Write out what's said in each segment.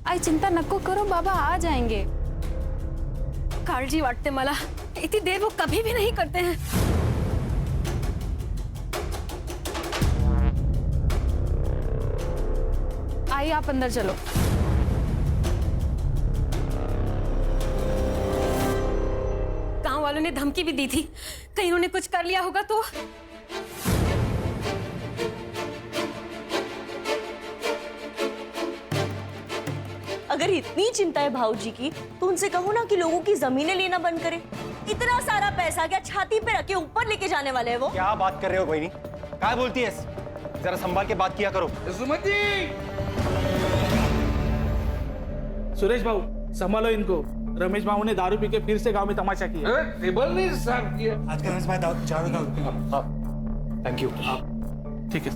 आई चिंता नको करो, बाबा आ जाएंगे. काळजी वाटते मला. इतनी देर वो कभी भी नहीं करते हैं. आई आप अंदर चलो. गांव वालों ने धमकी भी दी थी, कहीं उन्होंने कुछ कर लिया होगा तो. अगर इतनी चिंता है भाऊजी की, तो उनसे कहो ना कि लोगों की जमीनें लेना बंद करें. इतना सारा पैसा क्या छाती पे रख के ऊपर लेके जाने वाले हैं वो? क्या बात कर रहे हो बहनी? क्या बोलती है? जरा संभाल के बात किया करो. सुमति, सुरेश भाऊ संभालो इनको. रमेश भाऊ ने दारू पी के फिर से गांव में तमाशा किया. टेबल नहीं साफ किया. आज का रमेश भाई चारों का. Thank you. ठीक है.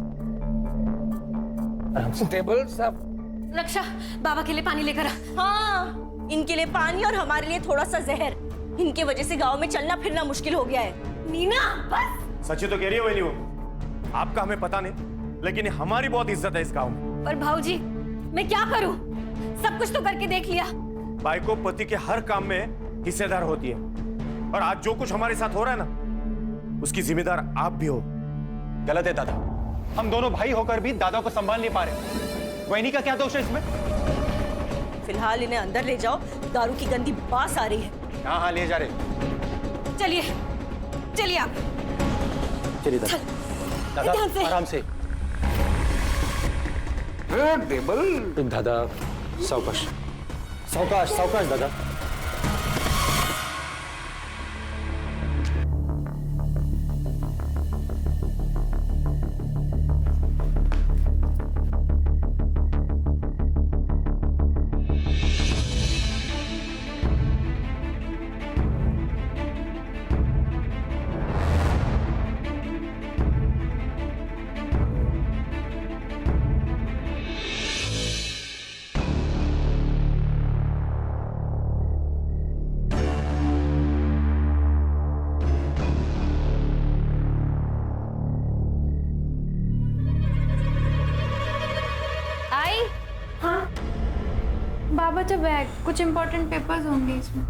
टेबल साफ. रक्षा, बाबा के लिए पानी लेकर आ. हाँ, इनके लिए पानी और हमारे लिए थोड़ा सा जहर. इनके वजह से गांव में चलना फिरना मुश्किल हो गया है. मीना बस. सच्ची तो कह रही हो बहनी वो. आपका हमें पता नहीं, लेकिन हमारी बहुत इज्जत है इस गांव में. पर भाऊजी, मैं क्या करूं? सब कुछ तो करके देख लिया. भाई को पति के हर काम में हिस्सेदार होती है, और आज जो कुछ हमारे साथ हो रहा है ना, उसकी जिम्मेदार आप भी हो. गलत है दादा. हम दोनों भाई होकर भी दादा को संभाल नहीं पा रहे. वहीनी का क्या दोष है इसमें? फिलहाल इन्हें अंदर ले जाओ, दारू की गंदी बास आ रही है. हाँ हाँ ले जा रहे. चलिए चलिए आप. चलिए चल. दादा. ध्यान से. आराम से. टेबल. दादा सावकाश. सावकाश सावकाश दादा. बाबा जो बैग, कुछ इंपॉर्टेंट पेपर्स होंगे इसमें.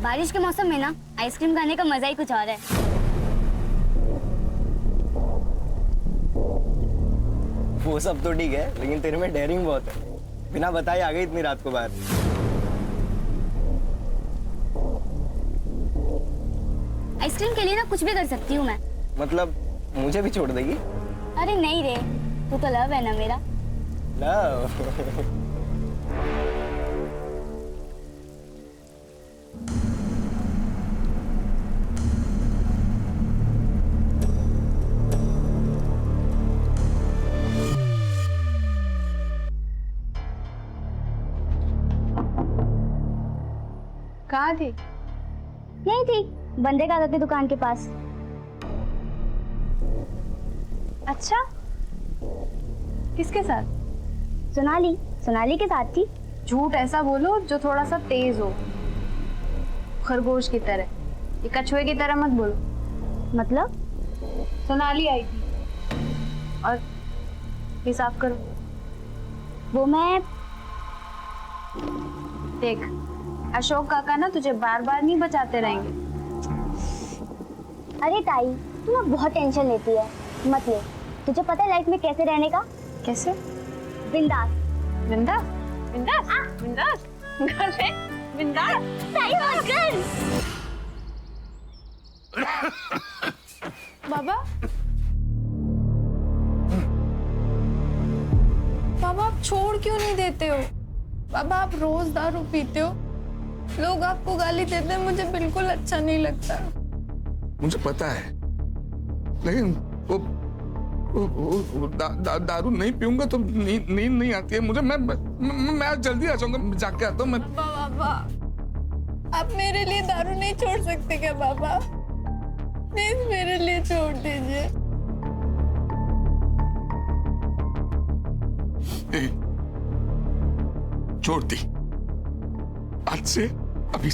बारिश के मौसम में ना आइसक्रीम खाने का मजा ही कुछ और है. वो सब तो ठीक है, लेकिन तेरे में डेयरिंग बहुत है. बिना बताए आ गई इतनी रात को बाहर. आइसक्रीम के लिए ना कुछ भी कर सकती हूँ मैं. मतलब मुझे भी छोड़ देगी? अरे नहीं रे, तू तो लव है ना मेरा. लव? कहाँ थी? यही थी, बंदे काका की दुकान के पास. अच्छा, किसके साथ? सोनाली के साथ थी. झूठ ऐसा बोलो जो थोड़ा सा तेज हो, खरगोश की तरह. ये कछुए की तरह मत बोलो. मतलब? सोनाली आई थी. और ये साफ करो. वो मैं देख, अशोक काका ना तुझे बार बार नहीं बचाते रहेंगे. अरे ताई, तू ना बहुत टेंशन लेती है. मत ले. तुझे पता है लाइफ में कैसे रहने का? कैसे? बिंदास. बिंदास? बिंदास? बिंदास? बिंदास? ताई मत कर. बाबा? बाबा आप छोड़ क्यों नहीं देते हो? बाबा आप रोज दारू पीते हो, लोग आपको गाली देते हैं, मुझे बिल्कुल अच्छा नहीं लगता. मुझे पता है, लेकिन वो दारू नहीं पीऊंगा तो नींद नहीं आती है मुझे. मैं आज जल्दी आ जाऊंगा, जाके आता हूँ मैं. बाबा आप मेरे लिए दारू नहीं छोड़ सकते क्या बाबा? प्लीज मेरे लिए छोड़ दीजिए. छोड़ दी. आज से अभी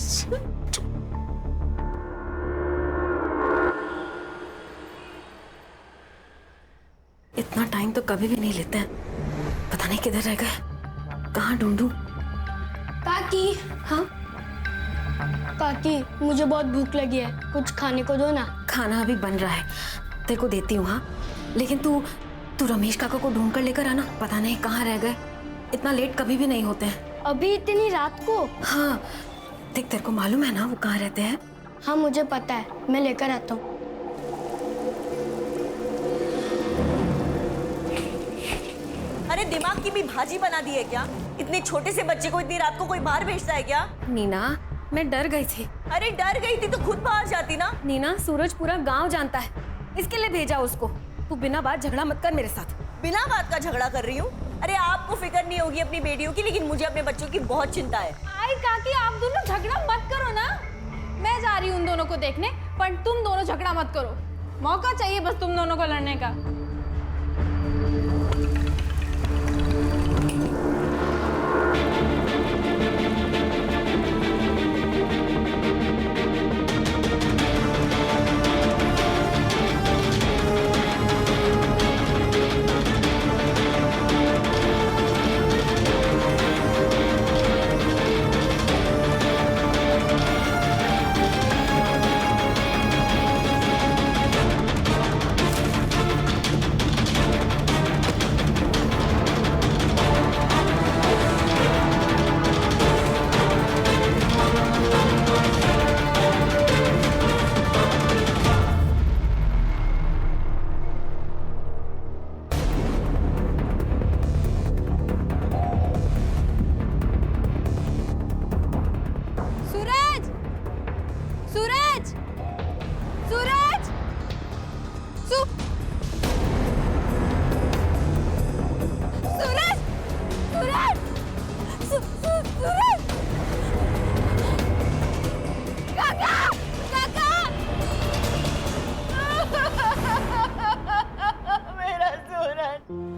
इतना टाइम तो कभी भी नहीं लेते हैं। पता नहीं किधर रह गए, कहाँ ढूंढूं? काकी, हाँ काकी मुझे बहुत भूख लगी है, कुछ खाने को दो ना। खाना अभी बन रहा है, तेरे को देती हूँ। हाँ लेकिन तू रमेश काका को ढूंढ कर लेकर आना, पता नहीं कहाँ रह गए। इतना लेट कभी भी नहीं होते हैं। अभी इतनी रात को? हाँ देख, तेरे को मालूम है ना वो कहाँ रहते हैं? हाँ मुझे पता है, मैं लेकर आता हूँ। अरे दिमाग की भी भाजी बना दी है क्या? इतने छोटे से बच्चे को इतनी रात को कोई बाहर भेजता है क्या? नीना मैं डर गई थी। अरे डर गई थी तो खुद बाहर जाती ना। नीना सूरज पूरा गांव जानता है, इसके लिए भेजा उसको। तू बिना बात झगड़ा मत कर मेरे साथ। बिना बात का झगड़ा कर रही हूँ? अरे आपको फिक्र नहीं होगी अपनी बेटियों की, लेकिन मुझे अपने बच्चों की बहुत चिंता है। आई काकी, आप दोनों झगड़ा मत करो ना। मैं जा रही हूँ उन दोनों को देखने, पर तुम दोनों झगड़ा मत करो। मौका चाहिए बस तुम दोनों को लड़ने का।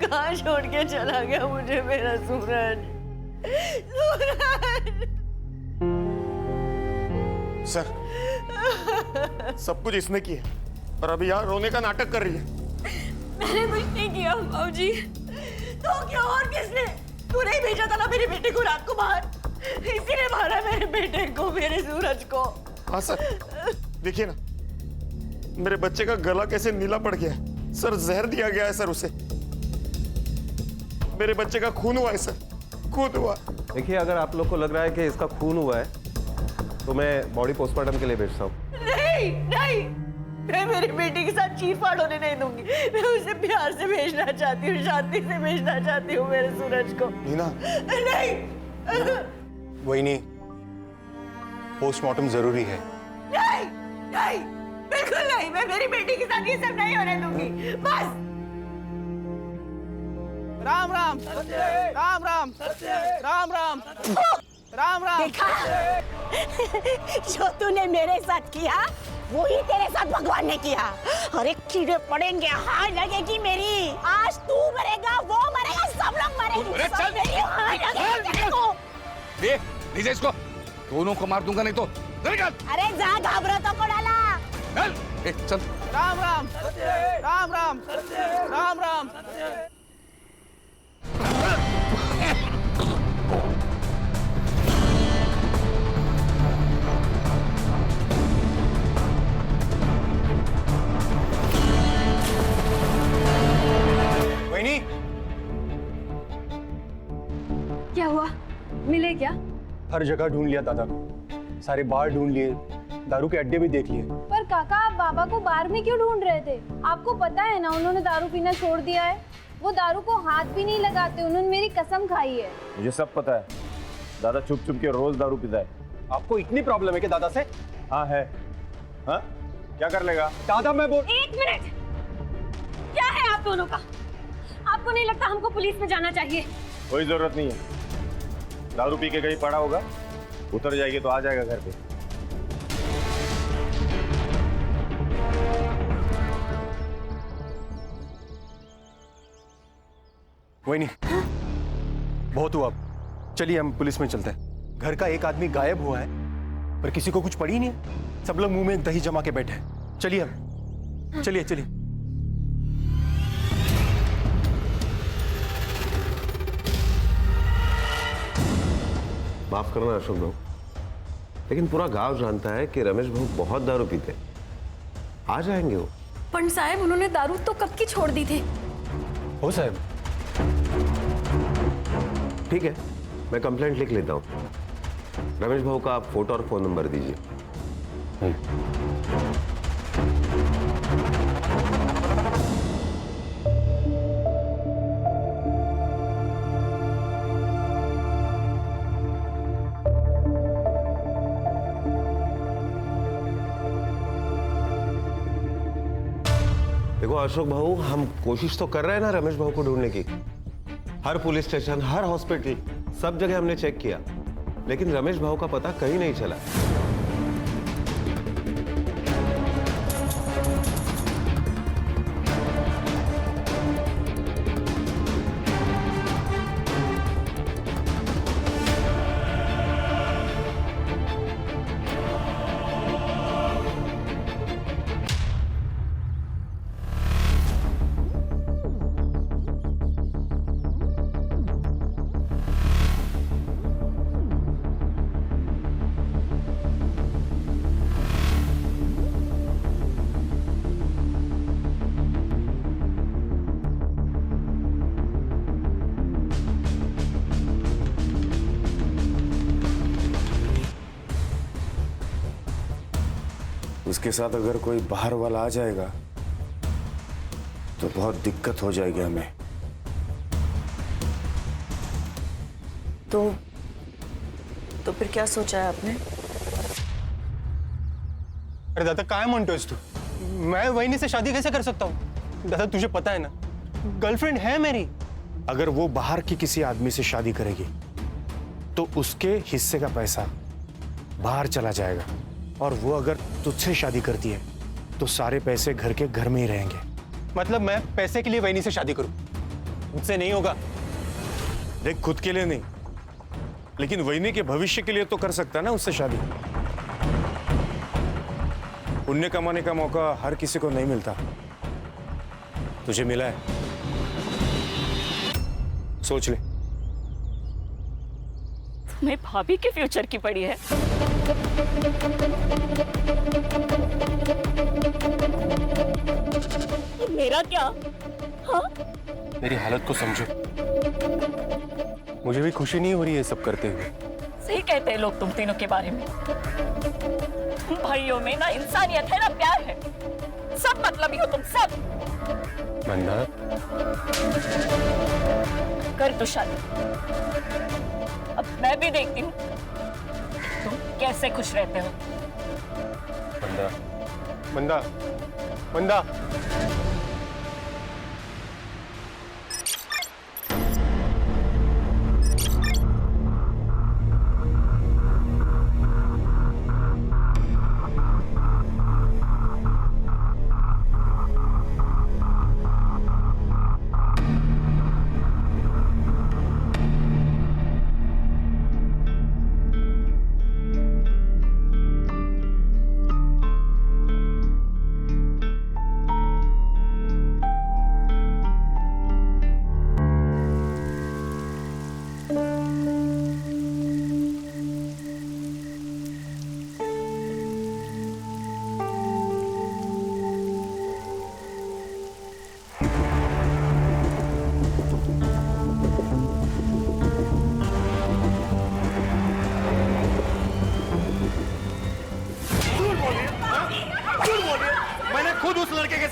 कहाँ छोड़ के चला गया मुझे मेरा सूरज? सूरज! सर, सब कुछ इसने किया और अभी यहाँ रोने का नाटक कर रही है। मैंने कुछ नहीं किया बाबूजी। तो क्या और किसने? तूने ही भेजा था ना मेरे बेटे को रात को बाहर, इसी ने मारा मेरे बेटे को, मेरे सूरज को। हाँ सर, देखिए ना मेरे बच्चे का गला कैसे नीला पड़ गया है। सर जहर दिया गया है सर उसे। मेरे बच्चे का खून हुआ है सर, खून हुआ। देखिए अगर आप लोग को लग रहा है कि इसका खून हुआ है तो मैं बॉडी पोस्टमार्टम के लिए भेजता हूँ। नहीं नहीं, मैं मेरी बेटी के साथ चीरफाड़ होने नहीं दूंगी। मैं उसे प्यार से भेजना चाहती हूँ, शांति से भेजना चाहती हूँ मेरे सूरज को। नीना नहीं, वही नहीं, पोस्टमार्टम जरूरी है। नहीं नहीं, बिल्कुल नहीं। मैं मेरी बेटी के साथ ये सब नहीं होने दूंगी। बस। राम राम राम राम राम राम राम राम। देखा जो तूने मेरे साथ किया वो ही तेरे साथ भगवान ने किया। अरे कीड़े पड़ेंगे, हाय लगेगी मेरी। आज तू मरेगा, वो मरेगा, सब लोग मरेंगे। अरे चल। मेरी हाय लगेगी तेरे को। दे लीजिए इसको, दोनों को मार दूंगा नहीं तो। अरे जा, घबरा तो पड़ाला। चल ए, चल। राम राम राम राम राम राम। वहीनी, क्या हुआ? मिले क्या? हर जगह ढूंढ लिया दादा को, सारे बार ढूंढ लिए, दारू के अड्डे भी देख लिए। पर काका, आप बाबा को बार में क्यों ढूंढ रहे थे? आपको पता है ना उन्होंने दारू पीना छोड़ दिया है। वो दारू को हाथ भी नहीं लगाते, उन्होंने मेरी कसम खाई है। मुझे सब पता है, दादा छुप छुप के रोज दारू पीता है। आपको इतनी प्रॉब्लम है कि दादा से? हाँ है। हाँ क्या कर लेगा दादा? मैं बोल। एक मिनट, क्या है आप दोनों का? आपको नहीं लगता हमको पुलिस में जाना चाहिए? कोई जरूरत नहीं है, दारू पी के कहीं पड़ा होगा, उतर जाएगी तो आ जाएगा घर पे। वही नहीं, बहुत हुआ, चलिए हम पुलिस में चलते हैं। घर का एक आदमी गायब हुआ है पर किसी को कुछ पड़ी ही नहीं है। सब लोग मुंह में दही जमा के बैठे हैं। चलिए अब, चलिए चलिए। माफ करना अशोक भाऊ, लेकिन पूरा गांव जानता है कि रमेश भाऊ बहुत दारू पीते। आ जाएंगे वो। पंडित साहब उन्होंने दारू तो कब की छोड़ दी थी। हो साहब। ठीक है, मैं कंप्लेंट लिख लेता हूँ। रमेश भाऊ का आप फोटो और फोन नंबर दीजिए। देखो अशोक भाऊ, हम कोशिश तो कर रहे हैं ना रमेश भाऊ को ढूंढने की। हर पुलिस स्टेशन, हर हॉस्पिटल, सब जगह हमने चेक किया, लेकिन रमेश भाऊ का पता कहीं नहीं चला। उसके साथ अगर कोई बाहर वाला आ जाएगा तो बहुत दिक्कत हो जाएगी हमें। तो फिर क्या सोचा है आपने? अरे दादा काय म्हणतोयस तू? मैं वहिनी से शादी कैसे कर सकता हूँ? दादा तुझे पता है ना, गर्लफ्रेंड है मेरी। अगर वो बाहर की किसी आदमी से शादी करेगी तो उसके हिस्से का पैसा बाहर चला जाएगा, और वो अगर तुझसे शादी करती है तो सारे पैसे घर के घर में ही रहेंगे। मतलब मैं पैसे के लिए वहिनी से शादी करूं? मुझसे नहीं होगा। देख, खुद के लिए नहीं, लेकिन वहिनी के भविष्य के लिए तो कर सकता है ना उससे शादी। पुण्य कमाने का मौका हर किसी को नहीं मिलता, तुझे मिला है, सोच ले। तुम्हें भाभी के फ्यूचर की पड़ी है। मेरा क्या? हाँ? मेरी हालत को समझो, मुझे भी खुशी नहीं हो रही है सब करते हुए। सही कहते हैं लोग तुम तीनों के बारे में। तुम भाइयों में ना इंसानियत है ना प्यार है। सब मतलबी हो तुम सब। मंदा, कर दो शादी। अब मैं भी देखती हूँ तुम कैसे खुश रहते हो। मंदा, मंदा, मंदा।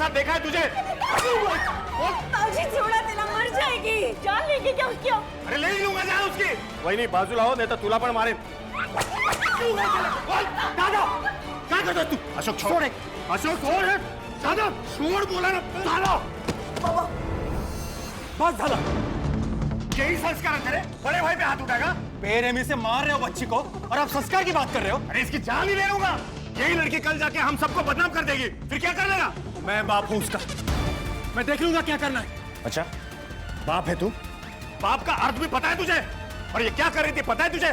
देखा है तुझे? छोड़ा देना, मर जाएगी। जान लेंगे क्या उसकी? अरे ले ही लूंगा जान उसकी। वही नहीं, बाजूला हो नहीं तो तुला पण मारेन। दादा काय करतोय तू? अशोक छोड़, अशोक छोड़, दादा छोड़ बोला ना दादा। बस झाला, यही संस्कार है तेरे? बड़े भाई पे हाथ उठाएगा? बेरहमी से मार रहे हो बच्ची को और आप संस्कार की बात कर रहे हो? अरे इसकी जान ही ले लूंगा। यही लड़की कल जाके हम सबको बदनाम कर देगी, फिर क्या कर लेगा? मैं बाप हूं उसका, मैं देख लूंगा क्या करना है। अच्छा, बाप है तू? बाप का अर्थ भी पता है तुझे? और ये क्या कर रही थी पता है तुझे?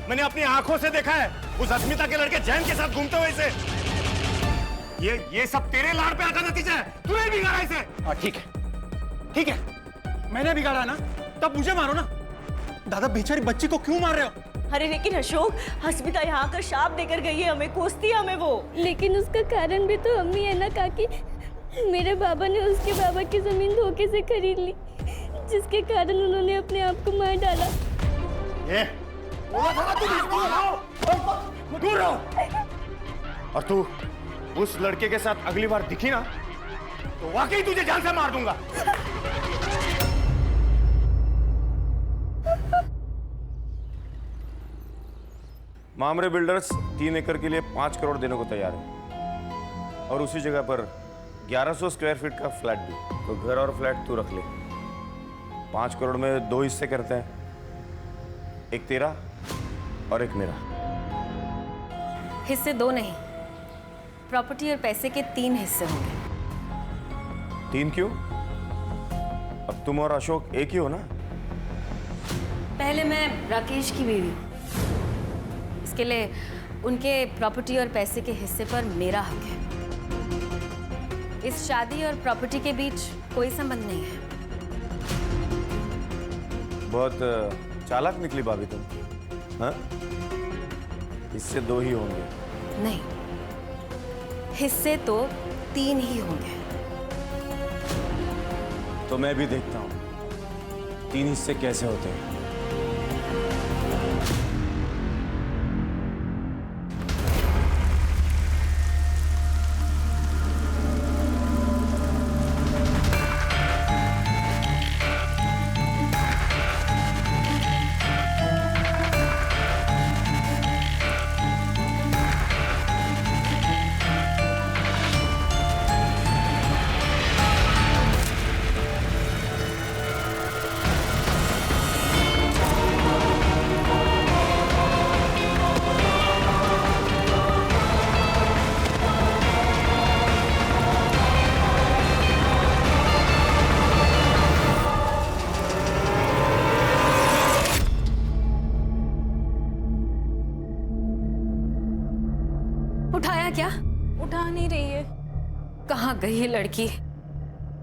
मैंने अपनी आंखों से देखा है उस अस्मिता के लड़के जैन के साथ घूमते हुए इसे। ये सब तेरे लाड़ पे आता नतीजा है। तूने बिगाड़ा इसे। हाँ ठीक है, मैंने बिगाड़ा ना, तब मुझे मारो ना। दादा बेचारी बच्ची को क्यों मार रहे हो? अरे लेकिन अशोक, हस्मिता यहाँ आकर शाप देकर गई है हमें, कोसती है हमें वो। लेकिन उसका कारण भी तो अम्मी है ना काकी। मेरे बाबा ने उसके बाबा की जमीन धोखे से खरीद ली, जिसके कारण उन्होंने अपने आप को मार डाला। ये दूर रहो। और तू उस लड़के के साथ अगली बार दिखी ना तो वाकई तुझे जान से मार दूंगा। मामरे बिल्डर्स 3 एकड़ के लिए 5 करोड़ देने को तैयार है और उसी जगह पर 1100 स्क्वायर फीट का फ्लैट भी। तो घर और फ्लैट तू रख ले। 5 करोड़ में 2 हिस्से करते हैं, एक तेरा और एक मेरा। हिस्से 2 नहीं, प्रॉपर्टी और पैसे के 3 हिस्से होंगे। 3 क्यों? अब तुम और अशोक एक ही हो ना। पहले मैं राकेश की बीवी हूँ, इसके लिए उनके प्रॉपर्टी और पैसे के हिस्से पर मेरा हक है। इस शादी और प्रॉपर्टी के बीच कोई संबंध नहीं है। बहुत चालाक निकली भाभी तुम। हाँ? हिस्से 2 ही होंगे। नहीं, हिस्से तो 3 ही होंगे। तो मैं भी देखता हूं 3 हिस्से कैसे होते हैं। उठाया क्या? उठा नहीं रही है। कहाँ गई ये लड़की?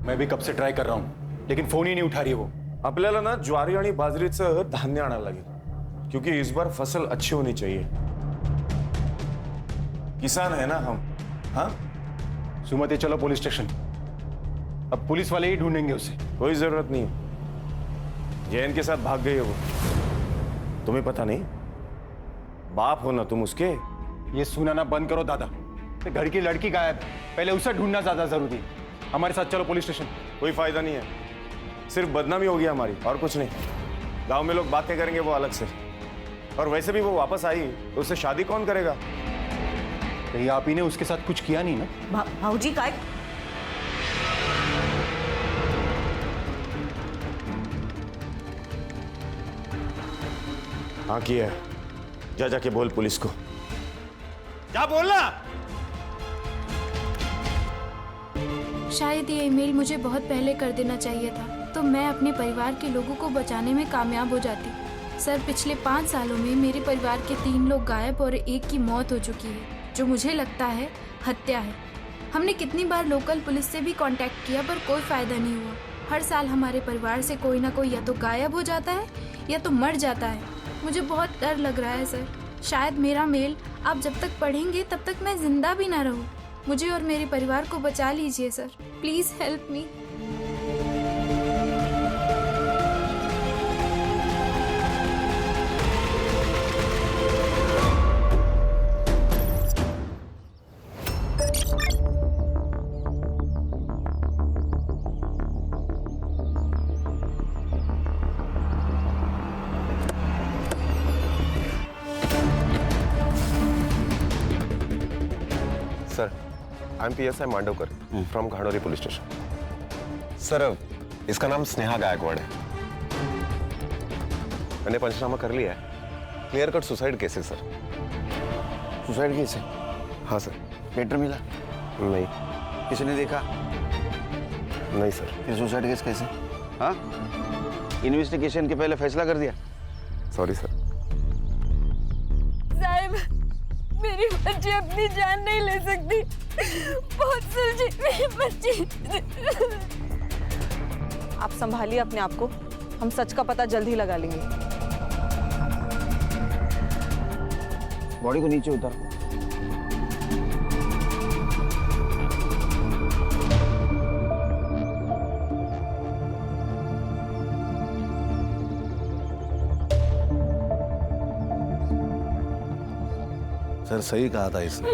मैं भी कब से ट्राई कर रहा हूँ लेकिन फोन ही नहीं उठा रही है वो। आपल्याला ना ज्वारी आणि बाजरीचं धान्य आणायला लागेल क्योंकि इस बार फसल अच्छी होनी चाहिए। किसान है ना हम। हाँ, सुमति चलो पुलिस स्टेशन, अब पुलिस वाले ही ढूंढेंगे उसे। कोई जरूरत नहीं है। जैन के साथ भाग गई है वो। तुम्हें पता नहीं? बाप हो ना तुम उसके। ये सुनाना बंद करो दादा। घर की लड़की गायब है, पहले उसे ढूंढना ज्यादा जरूरी है। हमारे साथ चलो पुलिस स्टेशन। कोई फायदा नहीं है, सिर्फ बदनामी होगी हमारी और कुछ नहीं। गांव में लोग बातें करेंगे वो अलग से। और वैसे भी वो वापस आई तो उससे शादी कौन करेगा? कहीं आप ही ने उसके साथ कुछ किया नहीं ना? भाऊजी काय? हाँ किया है। जा जाके बोल पुलिस को। जा बोलना। शायद ये ईमेल मुझे बहुत पहले कर देना चाहिए था, तो मैं अपने परिवार के लोगों को बचाने में कामयाब हो जाती। सर, पिछले 5 सालों में मेरे परिवार के 3 लोग गायब और 1 की मौत हो चुकी है, जो मुझे लगता है हत्या है। हमने कितनी बार लोकल पुलिस से भी कांटेक्ट किया पर कोई फायदा नहीं हुआ। हर साल हमारे परिवार से कोई ना कोई या तो गायब हो जाता है या तो मर जाता है। मुझे बहुत डर लग रहा है सर। शायद मेरा मेल आप जब तक पढ़ेंगे तब तक मैं जिंदा भी ना रहूं। मुझे और मेरे परिवार को बचा लीजिए sir, please help me. Sir, I am PSI Mandavkar from Ghanori police station. Sir, इसका नाम स्नेहा गायकवाड़ है। मैंने पंचनामा कर लिया है। क्लियर कट सुसाइड केस है सर। सुसाइड केस है? हाँ सर। लेटर मिला? नहीं। किसी ने देखा? नहीं सर। फिर सुसाइड केस कैसे? हाँ, इन्वेस्टिगेशन के पहले फैसला कर दिया? Sorry sir. साहब, मेरी बच्ची अपनी जान नहीं ले सकती। बहुत सुलझी मेरी बच्ची। आप संभालिए अपने आप को, हम सच का पता जल्द ही लगा लेंगे। बॉडी को नीचे उतार। सर सही कहा था इसने,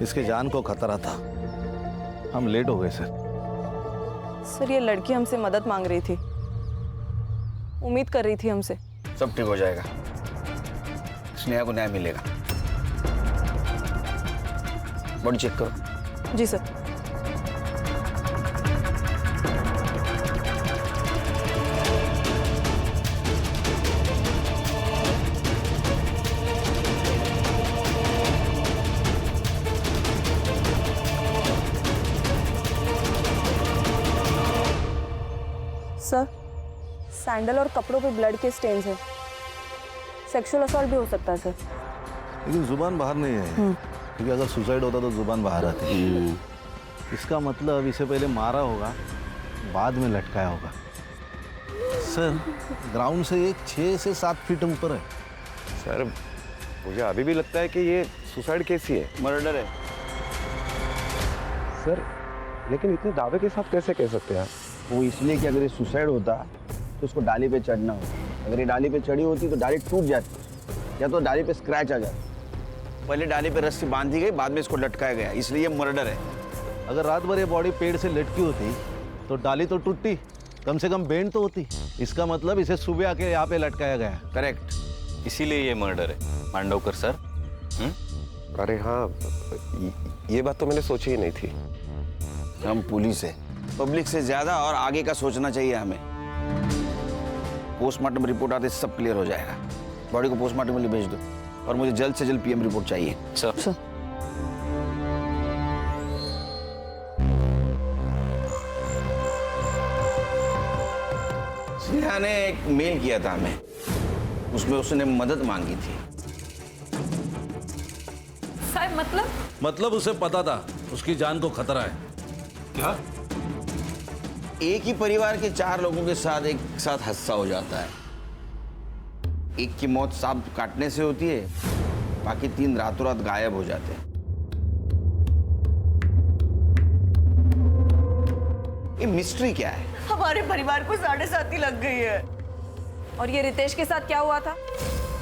इसके जान को खतरा था। हम लेट हो गए सर। सर ये लड़की हमसे मदद मांग रही थी, उम्मीद कर रही थी हमसे। सब ठीक हो जाएगा, स्नेहा को न्याय मिलेगा। बॉडी चेक करो। जी सर। सर सैंडल और कपड़ों पे ब्लड के स्टेन्स हैं। सेक्सुअल असॉल्ट भी हो सकता है सर। लेकिन जुबान बाहर नहीं है, क्योंकि अगर सुसाइड होता तो जुबान बाहर आती। इसका मतलब इसे पहले मारा होगा, बाद में लटकाया होगा। सर ग्राउंड से एक 6 से 7 फीट ऊपर है। सर मुझे अभी भी लगता है कि ये सुसाइड केस ही है, मर्डर है। सर लेकिन इतने दावे के साथ कैसे कह सकते हैं आप? वो इसलिए कि अगर ये सुसाइड होता तो उसको डाली पे चढ़ना होता। अगर ये डाली पे चढ़ी होती तो डाली टूट जाती, या तो डाली पे स्क्रैच आ जाता। पहले डाली पे रस्सी बांधी गई, बाद में इसको लटकाया गया, इसलिए ये मर्डर है। अगर रात भर ये बॉडी पेड़ से लटकी होती तो डाली तो टूटती, कम से कम बेंड तो होती। इसका मतलब इसे सुबह आके यहाँ पे लटकाया गया। करेक्ट, इसीलिए ये मर्डर है मांडवकर सर। अरे हाँ, ये बात तो मैंने सोची ही नहीं थी। हम पुलिस है, पब्लिक से ज्यादा और आगे का सोचना चाहिए हमें। पोस्टमार्टम रिपोर्ट आते सब क्लियर हो जाएगा। बॉडी को पोस्टमार्टम के लिए भेज दो, और मुझे जल्द से जल्द पीएम रिपोर्ट चाहिए। सर स्नेहा ने एक मेल किया था हमें, उसमें उसने मदद मांगी थी। साहब मतलब उसे पता था उसकी जान को खतरा है। क्या? एक ही परिवार के 4 लोगों के साथ एक साथ हादसा हो जाता है। एक की मौत सांप काटने से होती है, बाकी 3 रातों रात गायब हो जाते हैं। ये मिस्ट्री क्या है? हमारे परिवार को 7.5 लग गई है। और ये रितेश के साथ क्या हुआ था?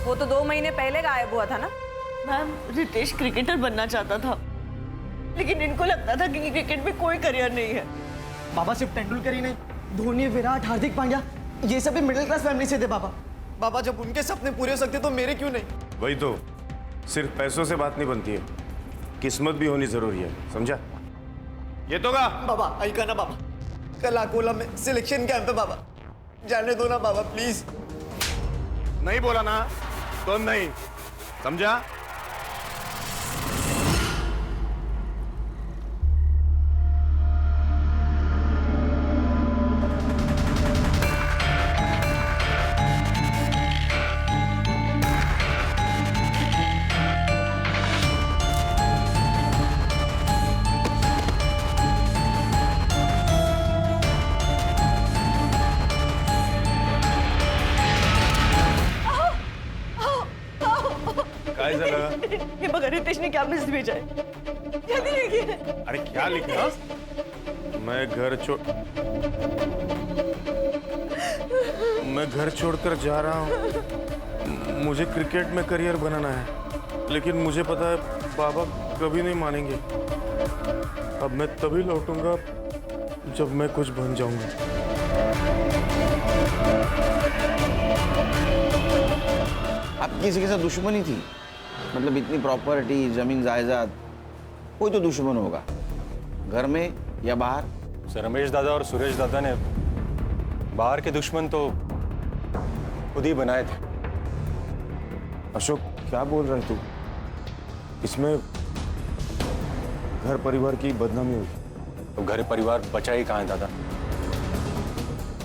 वो तो 2 महीने पहले गायब हुआ था ना। मैम, रितेश क्रिकेटर बनना चाहता था, लेकिन इनको लगता था कि क्रिकेट में कोई करियर नहीं है। बाबा सिर्फ तेंदुलकर ही नहीं, धोनी, विराट, हार्दिक पांड्या, ये सब भी मिडिल क्लास फैमिली से थे। बाबा जब उनके सपने पूरे हो सकते तो मेरे क्यों नहीं? वही तो, सिर्फ पैसों से बात नहीं बनती है, किस्मत भी होनी जरूरी है, समझा? ये तो का बाबा ऐका ना बाबा, कल अकोला में सिलेक्शन कैंप है बाबा, जाने दो ना बाबा प्लीज। नहीं बोला ना तो नहीं, समझा? काय झालं? हे बघा, रितेश ने क्या मैसेज भेजा है, जल्दी देखिए। अरे क्या लिखा? मैं घर छोड़कर जा रहा हूँ, मुझे क्रिकेट में करियर बनाना है, लेकिन मुझे पता है बाबा कभी नहीं मानेंगे। अब मैं तभी लौटूंगा जब मैं कुछ बन जाऊंगा। आप किसी के साथ दुश्मनी थी? मतलब इतनी प्रॉपर्टी, जमीन जायदाद, कोई तो दुश्मन होगा, घर में या बाहर? सर रमेश दादा और सुरेश दादा ने बाहर के दुश्मन तो खुद ही बनाए थे। अशोक क्या बोल रहे तू? इसमें घर परिवार की बदनामी हुई। तो घर परिवार बचा ही कहाँ है दादा?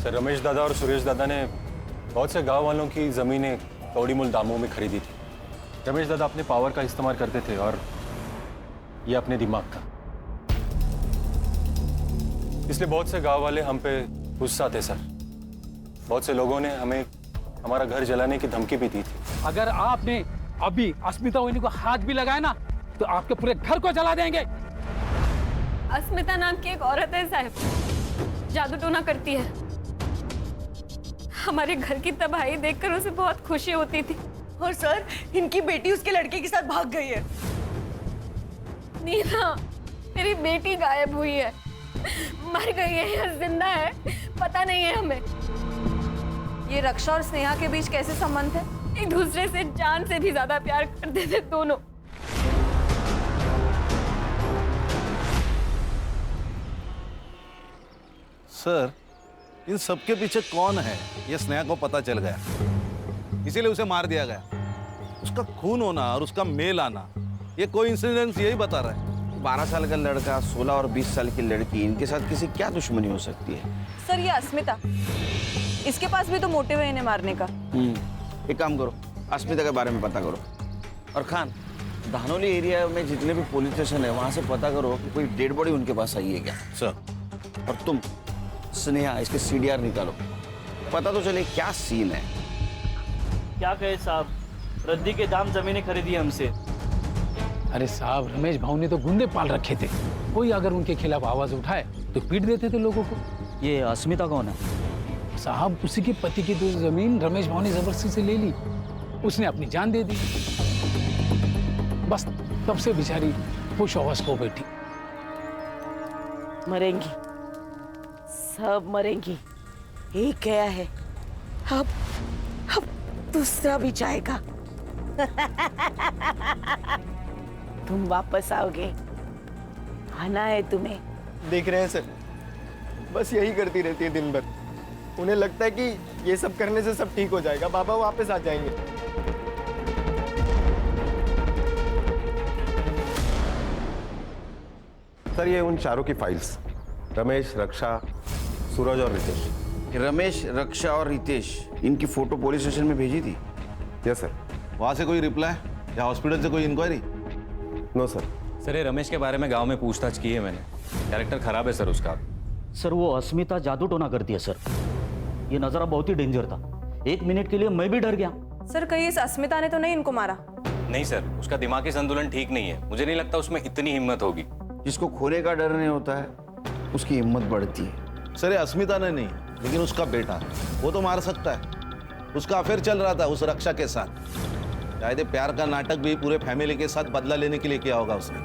सर रमेश दादा और सुरेश दादा ने बहुत से गांव वालों की जमीनें कौड़ी मूल दामों में खरीदी थी। रमेश दादा अपने पावर का इस्तेमाल करते थे और ये अपने दिमाग का। इसलिए बहुत से गांव वाले हम पे गुस्सा थे सर। बहुत से लोगों ने हमें हमारा घर जलाने की धमकी भी दी थी। अगर आपने अभी अस्मिता वहिनी को हाथ भी लगाया ना तो आपके पूरे घर को जला देंगे। अस्मिता नाम की एक औरत है साहब, जादू टोना करती है। हमारे घर की तबाही देखकर उसे बहुत खुशी होती थी। और सर, इनकी बेटी उसके लड़के के साथ भाग गई है। नीना, मेरी बेटी गायब हुई है, मर गई है या जिंदा है पता नहीं है हमें। ये रक्षा और स्नेहा के बीच कैसे संबंध है? एक दूसरे से जान से भी ज्यादा प्यार करते थे दोनों। सर, इन सबके पीछे कौन है ये स्नेहा को पता चल गया, इसीलिए उसे मार दिया गया। उसका खून होना और उसका मेल आना ये कोइंसिडेंस यही बता रहा है। 12 साल का लड़का, 16 और 20 साल की लड़की, इनके साथ किसी क्या दुश्मनी हो सकती है? सर, ये अस्मिता, इसके पास भी तो मोटिव है इन्हें मारने का। एक काम करो, अस्मिता के बारे में पता करो। और खान, धानोली एरिया में जितने भी पुलिस स्टेशन है वहां से पता करो कि कोई डेड बॉडी उनके पास आई है क्या। सर। और तुम स्नेहा, इसके CDR निकालो, पता तो चले क्या सीन है। क्या कहे साहब, रद्दी के दाम जमीनें खरीदी हमसे। अरे साहब, रमेश भाऊ ने तो गुंडे पाल रखे थे, कोई अगर उनके खिलाफ आवाज उठाए तो पीट देते थे लोगों को। ये अस्मिता कौन है? साहब, उसी के पति की तो जमीन रमेश भाऊ ने जबरदस्ती से ले ली, उसने अपनी जान दे दी। बस तब से बेचारी होश हवस खो बैठी। मरेंगी, सब मरेंगी, एक गया है, अब दूसरा भी जाएगा। तुम वापस आओगे, आना है तुम्हें। देख रहे हैं सर, बस यही करती रहती है दिन भर। उन्हें लगता है कि ये सब करने से सब ठीक हो जाएगा, बाबा वापस आ जाएंगे। सर, ये उन चारों की फाइल्स, रमेश, रक्षा, सूरज और रितेश। रमेश, रक्षा और रितेश, इनकी फोटो पुलिस स्टेशन में भेजी थी? Yes sir. वहां से कोई रिप्लाई या हॉस्पिटल से कोई इंक्वायरी? No sir. सर, ये रमेश के बारे में गांव में पूछताछ की है मैंने, कैरेक्टर खराब है सर उसका। सर, वो अस्मिता जादू टोना करती है सर। ये नजारा बहुत ही डेंजर था, 1 मिनट के लिए मैं भी डर गया। सर, कहीं इस अस्मिता ने तो नहीं इनको मारा? नहीं सर, उसका दिमागी संतुलन ठीक नहीं है, मुझे नहीं लगता उसमें इतनी हिम्मत होगी। जिसको खोने का डर नहीं होता है उसकी हिम्मत बढ़ती है। सर, ये अस्मिता ने नहीं, लेकिन उसका बेटा, वो तो मार सकता है। उसका अफेयर चल रहा था उस रक्षा के साथ। शायद प्यार का नाटक भी पूरे फैमिली के साथ बदला लेने के लिए किया होगा उसने।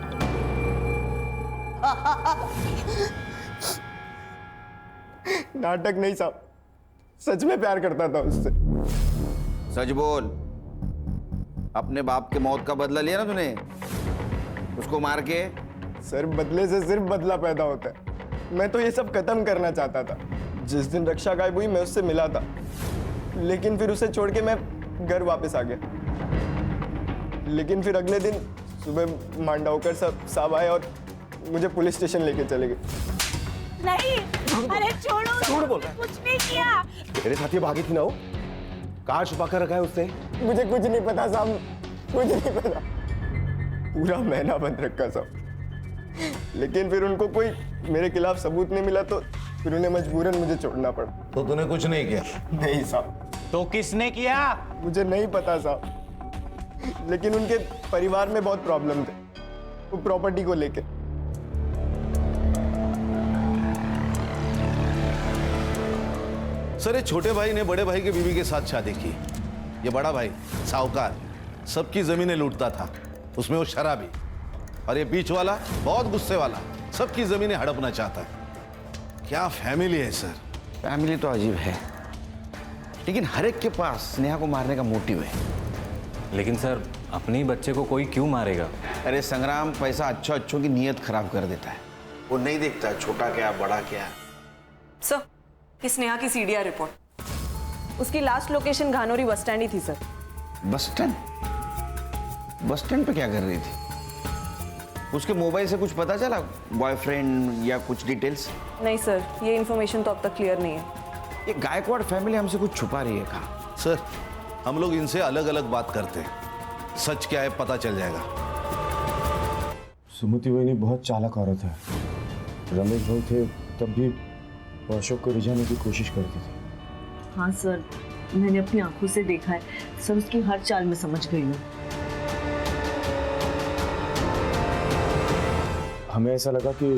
नाटक नहीं साहब, सच में प्यार करता था उससे। सच बोल, अपने बाप के मौत का बदला लिया ना तूने उसको मार के? सर, बदले से सिर्फ बदला पैदा होता है। मैं तो ये सब खत्म करना चाहता था। जिस दिन रक्षा गायब हुई मैं उससे मिला था, लेकिन फिर उसे छोड़ के मैं घर वापस आ गया। लेकिन फिर अगले दिन सुबह मांडवकर साहब आए और मुझे पुलिस स्टेशन लेके चले गए। नहीं, अरे छोड़ो, झूठ बोल रहा है। कुछ नहीं किया। तेरे साथ ये भागी थी ना वो? कहाँ छुपा कर रखा है उसने? मुझे कुछ नहीं पता साहब, कुछ नहीं पता। पूरा महीना बंद रखा साहब, लेकिन फिर उनको कोई मेरे खिलाफ सबूत नहीं मिला तो फिर उन्हें मजबूरन मुझे छोड़ना पड़ा। तो तूने कुछ नहीं किया? नहीं साहब। तो किसने किया? मुझे नहीं पता साहब, लेकिन उनके परिवार में बहुत प्रॉब्लम थे, वो प्रॉपर्टी को लेके। सर, ये छोटे भाई ने बड़े भाई की बीवी के साथ शादी की। ये बड़ा भाई साहूकार, सबकी जमीनें लूटता था, उसमें वो शराबी। और ये बीच वाला बहुत गुस्से वाला, सबकी जमीनें हड़पना चाहता है। क्या फैमिली है सर। फैमिली तो अजीब है, लेकिन हर एक के पास स्नेहा को मारने का मोटिव है। लेकिन सर, अपने ही बच्चे को कोई क्यों मारेगा? अरे संग्राम, पैसा अच्छों की नीयत खराब कर देता है। वो नहीं देखता छोटा क्या बड़ा क्या। सर, ये स्नेहा की CDR रिपोर्ट, उसकी लास्ट लोकेशन घानोरी बस स्टैंड ही थी sir. Bus stand? Bus stand पे क्या कर रही थी? उसके मोबाइल से कुछ पता चला, बॉयफ्रेंड या कुछ डिटेल्स? नहीं सर, ये इन्फॉर्मेशन तो अब तक क्लियर नहीं है। ये गायकवाड़ फैमिली हमसे कुछ छुपा रही है। कहा सर, हम लोग इनसे अलग अलग बात करते हैं, सच क्या है पता चल जाएगा। सुमति वहिनी बहुत चालाक औरत है। रमेश भाई थे तब भी वो अशोक को रिझाने की कोशिश करती थी। हाँ सर, मैंने अपनी आंखों से देखा है सर, उसकी हर चाल में समझ गई हूँ। हमें ऐसा लगा कि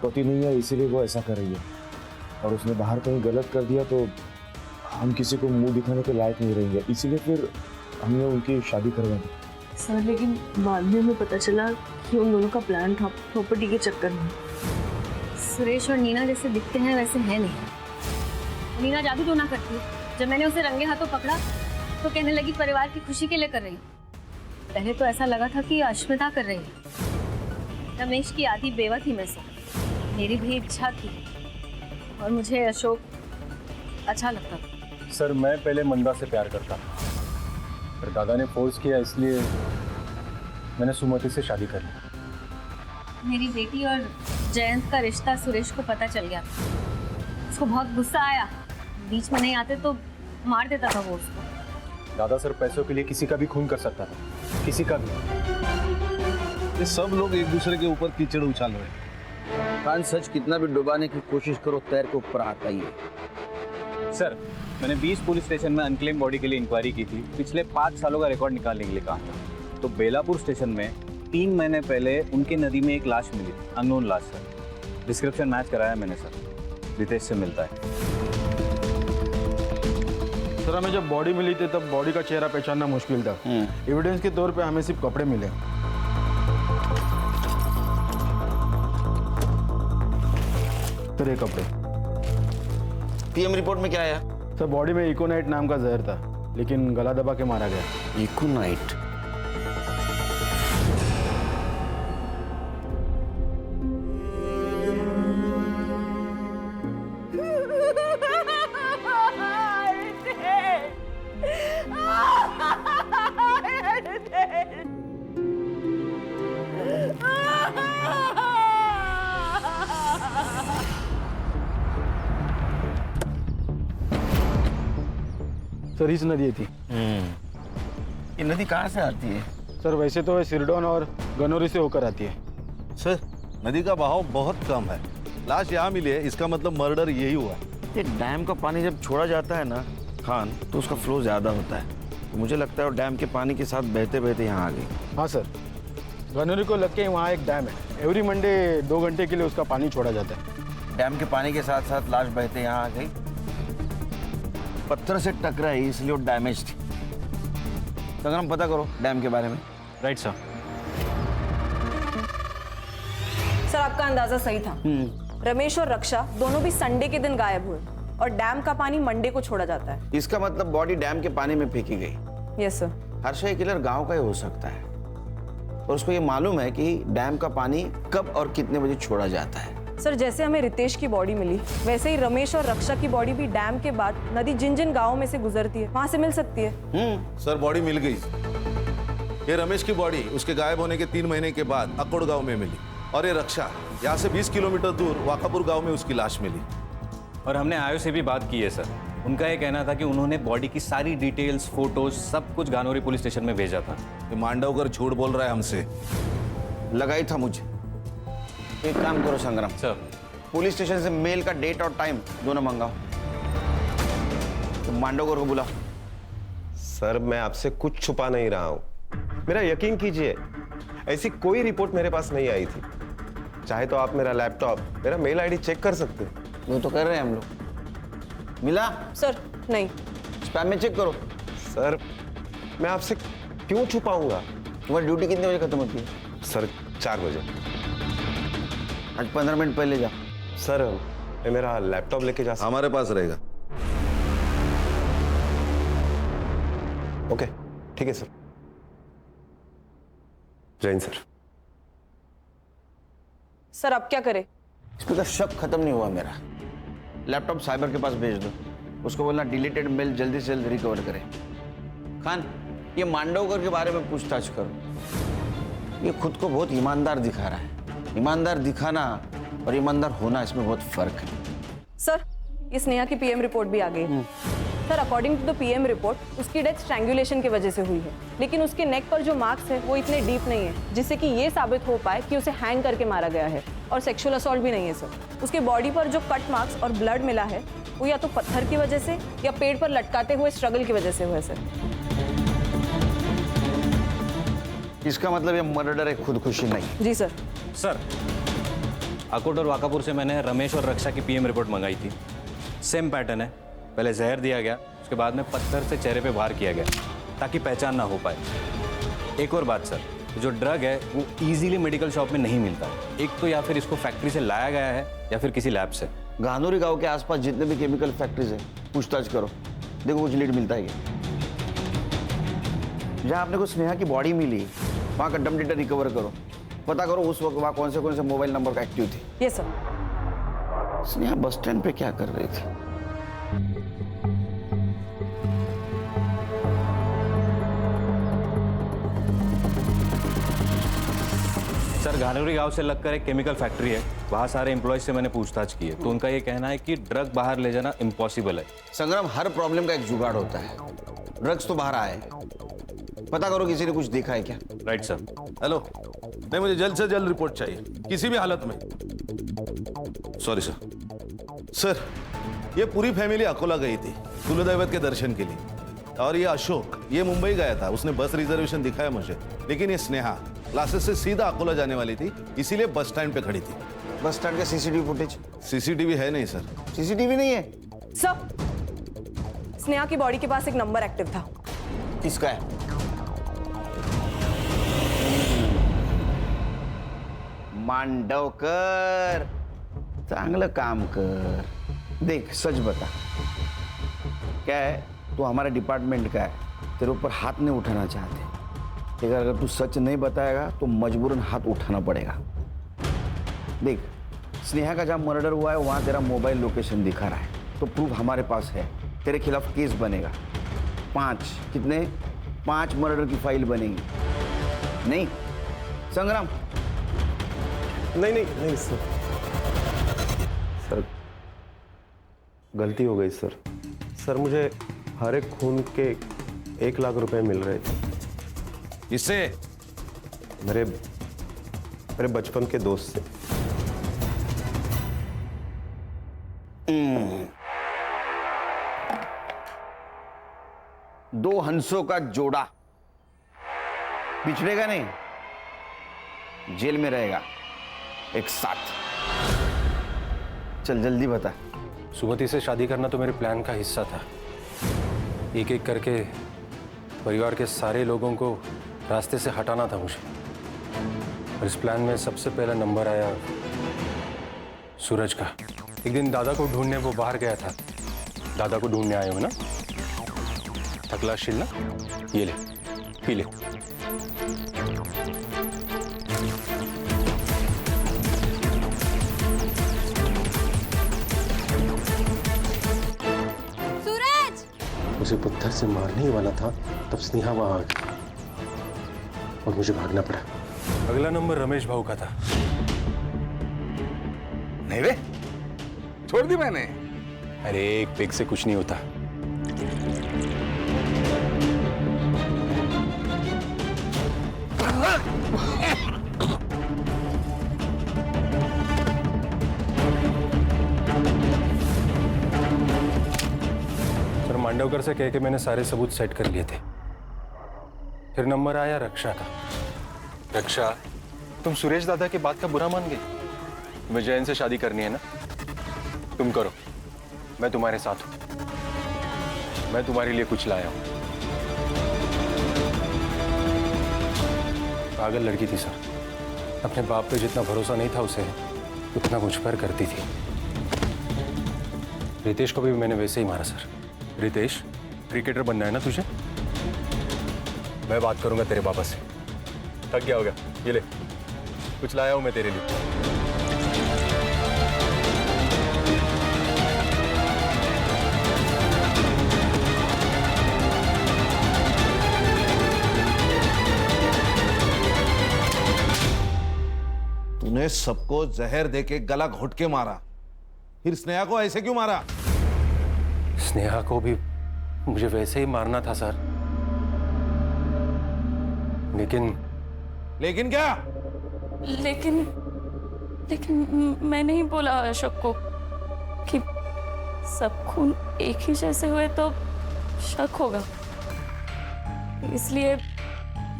पति नहीं है इसीलिए वो ऐसा कर रही है, और उसने बाहर कहीं गलत कर दिया तो हम किसी को मुंह दिखाने के लायक नहीं रहेंगे, इसीलिए फिर हमने उनकी शादी करवा दी। सर लेकिन बाद में हमें पता चला कि उन दोनों का प्लान था प्रॉपर्टी के चक्कर में। सुरेश और नीना जैसे दिखते हैं वैसे है नहीं। नीना जादू टोना करती है। जब मैंने उसे रंगे हाथों पकड़ा तो कहने लगी परिवार की खुशी के लिए कर रही हूँ। पहले तो ऐसा लगा था कि अश्मिता कर रही है। रमेश की आधी बेवा थी मैं से, मेरी भी इच्छा थी और मुझे अशोक अच्छा लगता था। सर मैं पहले मंदा से प्यार करता था, पर दादा ने फोर्स किया इसलिए मैंने सुमति से शादी कर ली। मेरी बेटी और जयंत का रिश्ता सुरेश को पता चल गया। उसको बहुत गुस्सा आया, बीच में नहीं आते तो मार देता था वो उसको। दादा सर पैसों के लिए किसी का भी खून कर सकता था, किसी का भी। ये सब लोग एक दूसरे के ऊपर कीचड़ उछाल रहे हैं। खान सच कितना भी डुबाने की कोशिश करो तैर के ऊपर आता ही है। सर मैंने 20 पुलिस स्टेशन में अनक्लेम बॉडी के लिए इंक्वायरी की थी, पिछले 5 सालों का रिकॉर्ड निकालने के लिए कहा था। तो बेलापुर स्टेशन में 3 महीने पहले उनके नदी में एक लाश मिली, अननोन लाश सर। डिस्क्रिप्शन मैच कराया मैंने सर, रितेश से मिलता है। सर हमें जब बॉडी मिली थी तब बॉडी का चेहरा पहचानना मुश्किल था। एविडेंस के तौर पे हमें सिर्फ कपड़े मिले। सर ये कपड़े। पीएम रिपोर्ट में क्या आया? सर बॉडी में इकोनाइट नाम का जहर था, लेकिन गला दबा के मारा गया। इकोनाइट? सर इस नदी थी। ये नदी कहाँ से आती है? सर वैसे तो सिरडोन और गनौरी से होकर आती है। सर नदी का बहाव बहुत कम है, लाश यहाँ मिली है, इसका मतलब मर्डर यही हुआ है। ये डैम का पानी जब छोड़ा जाता है ना खान, तो उसका फ्लो ज़्यादा होता है। तो मुझे लगता है वो डैम के पानी के साथ बहते बहते यहाँ आ गई। हाँ सर, गनौरी को लग के वहाँ एक डैम है। एवरी मंडे 2 घंटे के लिए उसका पानी छोड़ा जाता है। डैम के पानी के साथ साथ लाश बहते यहाँ आ गई। पत्थर से टकराई इसलिए वो डैमेज थी। संग्राम पता करो डैम के बारे में। Right sir. सर आपका अंदाजा सही था। रमेश और रक्षा दोनों भी संडे के दिन गायब हुए और डैम का पानी मंडे को छोड़ा जाता है। इसका मतलब बॉडी डैम के पानी में फेंकी गई। Yes sir. हर्ष ये किलर गांव का ही हो सकता है और उसको ये मालूम है कि डैम का पानी कब और कितने बजे छोड़ा जाता है। सर जैसे हमें रितेश की बॉडी मिली, वैसे ही रमेश और रक्षा की बॉडी भी डैम के बाद नदी जिन जिन गाँवों में से गुजरती है वहां से मिल सकती है। सर बॉडी मिल गई। ये रमेश की बॉडी उसके गायब होने के 3 महीने के बाद अकोड़ गांव में मिली, और ये रक्षा यहाँ से 20 किलोमीटर दूर वाकापुर गांव में उसकी लाश मिली। और हमने आयो से भी बात की है सर। उनका ये कहना था कि उन्होंने बॉडी की सारी डिटेल्स, फोटोज सब कुछ गानोरी पुलिस स्टेशन में भेजा था। ये मांडवकर झूठ बोल रहा है हमसे। लगा ही था मुझे। एक काम करो संग्राम सर, पुलिस स्टेशन से मेल का डेट और टाइम दोनों मंगाओ। तो मांडवकर को बुला। सर मैं आपसे कुछ छुपा नहीं रहा हूं, मेरा यकीन कीजिए ऐसी कोई रिपोर्ट मेरे पास नहीं आई थी। चाहे तो आप मेरा लैपटॉप, मेरा मेल आईडी चेक कर सकते हैं। वो तो कर रहे हैं हम लोग। मिला? सर नहीं। स्पैम में चेक करो। सर मैं आपसे क्यों छुपाऊंगा? तुम्हारी ड्यूटी कितने बजे खत्म होती है? सर 4 बजे। आज 15 मिनट पहले जा। सर मैं मेरा लैपटॉप लेके जा सकता? हमारे पास रहेगा। ओके ठीक है सर। जैन सर। सर अब क्या करें? इस पर तो शक खत्म नहीं हुआ मेरा। लैपटॉप साइबर के पास भेज दो, उसको बोलना डिलीटेड मेल जल्दी से जल्दी रिकवर करे। खान ये मांडवकर के बारे में पूछताछ करो। ये खुद को बहुत ईमानदार दिखा रहा है। ईमानदार दिखाना और ईमानदार होना इसमें बहुत फर्क है। सर ये स्नेहा की पीएम रिपोर्ट भी आ गई। Sir according to the PM report उसकी डेथ स्ट्रैंगुलेशन की वजह से हुई है, लेकिन उसके नेक पर जो मार्क्स है वो इतने डीप नहीं है जिससे कि ये साबित हो पाए कि उसे हैंग करके मारा गया है, और सेक्सुअल असॉल्ट भी नहीं है सर। उसके बॉडी पर जो कट मार्क्स और ब्लड मिला है वो या तो पत्थर की वजह से या पेड़ पर लटकाते हुए स्ट्रगल की वजह से हुआ है सर। इसका मतलब ये मर्डर है, खुदकुशी नहीं। जी सर। सर, अकोट और वाकापुर से मैंने रमेश और रक्षा की पीएम रिपोर्ट मंगाई थी। सेम पैटर्न है, पहले जहर दिया गया, उसके बाद में पत्थर से चेहरे पे वार किया गया ताकि पहचान ना हो पाए। एक और बात सर, जो ड्रग है वो इजीली मेडिकल शॉप में नहीं मिलता। एक तो या फिर इसको फैक्ट्री से लाया गया है या फिर किसी लैब से। गांधोरी गांव के आसपास जितने भी केमिकल फैक्ट्रीज है पूछताछ करो, देखो कुछ लीड मिलता है क्या। जहाँ आपने को स्नेहा की बॉडी मिली वहाँ का डम डेटा रिकवर करो, पता करो उस वक्त वहाँ कौन से मोबाइल नंबर का एक्टिव थे। Yes sir. Sneha bus stand पे क्या कर रही थी? सर, गानोरी गांव से लगकर एक केमिकल फैक्ट्री है, वहाँ सारे एम्प्लॉयज से मैंने पूछताछ की है, तो उनका ये कहना है कि ड्रग बाहर ले जाना इम्पॉसिबल है। संग्राम, हर प्रॉब्लम का एक जुगाड़ होता है। ड्रग्स तो बाहर आए, पता करो किसी ने कुछ देखा है क्या। Right sir. हेलो, नहीं मुझे जल्द से जल्द रिपोर्ट चाहिए, किसी भी हालत में। Sorry sir. सर, ये पूरी फैमिली अकोला गई थी कुलदैवत के दर्शन के लिए, और ये अशोक ये मुंबई गया था, उसने बस रिजर्वेशन दिखाया मुझे। लेकिन ये स्नेहा क्लासेस से सीधा अकोला जाने वाली थी, इसीलिए बस स्टैंड पे खड़ी थी। बस स्टैंड का सीसीटीवी फुटेज? सीसीटीवी है नहीं सर। सीसीटीवी नहीं है सर। स्नेहा की बॉडी के पास एक नंबर एक्टिव था। किसका है? मांडवकर, चांगलं काम कर। देख, सच बता, क्या है, तू हमारे डिपार्टमेंट का है, तेरे ऊपर हाथ नहीं उठाना चाहते, लेकिन अगर तू सच नहीं बताएगा तो मजबूरन हाथ उठाना पड़ेगा। देख, स्नेहा का जहाँ मर्डर हुआ है वहाँ तेरा मोबाइल लोकेशन दिखा रहा है, तो प्रूफ हमारे पास है, तेरे खिलाफ केस बनेगा। 5 मर्डर की फाइल बनेगी। नहीं संग्राम? नहीं सर, गलती हो गई सर। सर, मुझे हर एक खून के 1 लाख रुपए मिल रहे थे। इससे मेरे बचपन के दोस्त से। दो हंसों का जोड़ा बिछड़ेगा नहीं, जेल में रहेगा एक साथ। चल जल्दी बता। सुमति से शादी करना तो मेरे प्लान का हिस्सा था। एक एक करके परिवार के सारे लोगों को रास्ते से हटाना था मुझे, और इस प्लान में सबसे पहला नंबर आया सूरज का। एक दिन दादा को ढूंढने वो बाहर गया था। दादा को ढूंढने आए हो ना? थकलाशील ना? ये ले, पी ले। उसे पत्थर से मारने ही वाला था तब स्नेहा वहां आ गई और मुझे भागना पड़ा। अगला नंबर रमेश भाऊ का था। नहीं रे, छोड़ दी मैंने। अरे एक पेग से कुछ नहीं होता। सर, मांडवकर से कह के मैंने सारे सबूत सेट कर लिए थे। फिर नंबर आया रक्षा का। रक्षा, तुम सुरेश दादा की बात का बुरा मान गई? तुम्हें जैन से शादी करनी है ना? तुम करो, मैं तुम्हारे साथ हूं। मैं तुम्हारे लिए कुछ लाया हूं। पागल लड़की थी सर, अपने बाप पे जितना भरोसा नहीं था उसे उतना मुझ पर करती थी। रितेश को भी मैंने वैसे ही मारा सर। रितेश, क्रिकेटर बनना है ना तुझे? मैं बात करूंगा तेरे पापा से। थक गया होगा, ये ले, कुछ लाया हूं मैं तेरे लिए। तूने सबको जहर देके गला घोट के मारा, फिर स्नेहा को ऐसे क्यों मारा? स्नेहा को भी मुझे वैसे ही मारना था सर, लेकिन क्या? लेकिन मैं नहीं बोला अशोक को कि सब खून एक ही जैसे हुए तो शक होगा, इसलिए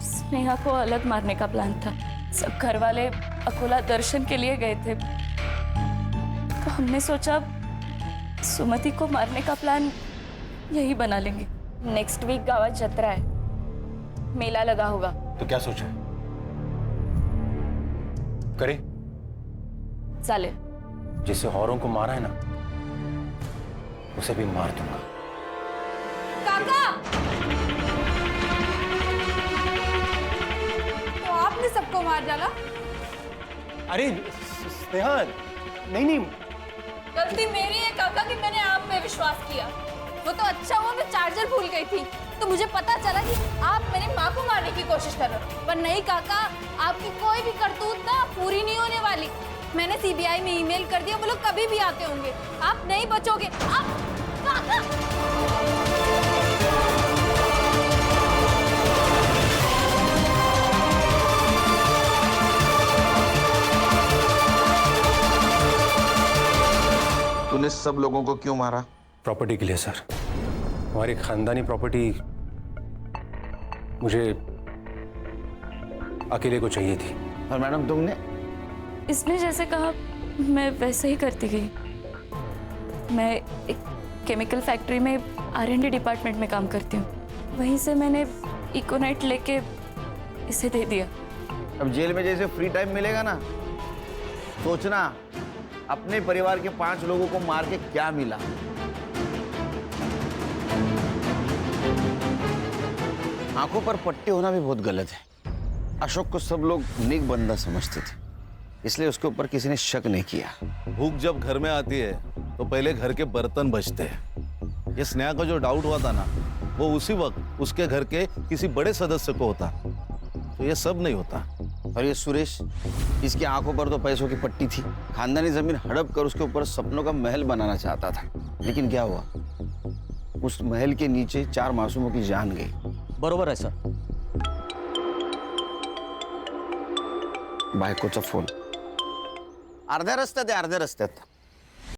स्नेहा को अलग मारने का प्लान था। सब घर वाले अकोला दर्शन के लिए गए थे, तो हमने सोचा सुमति को मारने का प्लान यही बना लेंगे। नेक्स्ट वीक गावात जत्रा है, मेला लगा होगा। तो क्या सोचा करें? चालेल। जिसे औरों को मारा है ना, उसे भी मार दूंगा। काका, तो आपने सबको मार डाला? अरे स्नेहा, नहीं। गलती मेरी है काका कि मैंने आप पे विश्वास किया। वो तो अच्छा हुआ मैं चार्जर भूल गई थी, तो मुझे पता चला कि आप मेरी माँ को मारने की कोशिश कर रहे हो। पर नहीं काका, आपकी कोई भी करतूत ना पूरी नहीं होने वाली। मैंने सीबीआई में ईमेल कर दिया, वो लोग कभी भी आते होंगे, आप नहीं बचोगे। आप काका! तूने सब लोगों को क्यों मारा? प्रॉपर्टी के लिए सर। हमारी खानदानी प्रॉपर्टी मुझे अकेले को चाहिए थी। और मैडम तुमने? इसने जैसे कहा मैं वैसे ही करती गई। मैं एक केमिकल फैक्ट्री में R&D डिपार्टमेंट में काम करती हूँ, वहीं से मैंने इकोनाइट लेके इसे दे दिया। अब जेल में जैसे फ्री टाइम मिलेगा ना, सोचना अपने परिवार के 5 लोगों को मार के क्या मिला। आंखों पर पट्टी होना भी बहुत गलत है। अशोक को सब लोग नेक बंदा समझते थे, इसलिए उसके ऊपर किसी ने शक नहीं किया। भूख जब घर में आती है तो पहले घर के बर्तन बचते हैं। ये स्नेहा का जो डाउट हुआ था ना, वो उसी वक्त उसके घर के किसी बड़े सदस्य को होता, तो ये सब नहीं होता। और ये सुरेश, इसकी आंखों पर तो पैसों की पट्टी थी। खानदानी जमीन हड़प कर उसके ऊपर सपनों का महल बनाना चाहता था, लेकिन क्या हुआ, उस महल के नीचे 4 मासूमों की जान गई। बरोबर आहे सर। बायकोचा फोन अर्ध्या रस्त्यात आहे, अर्ध्या रस्त्यात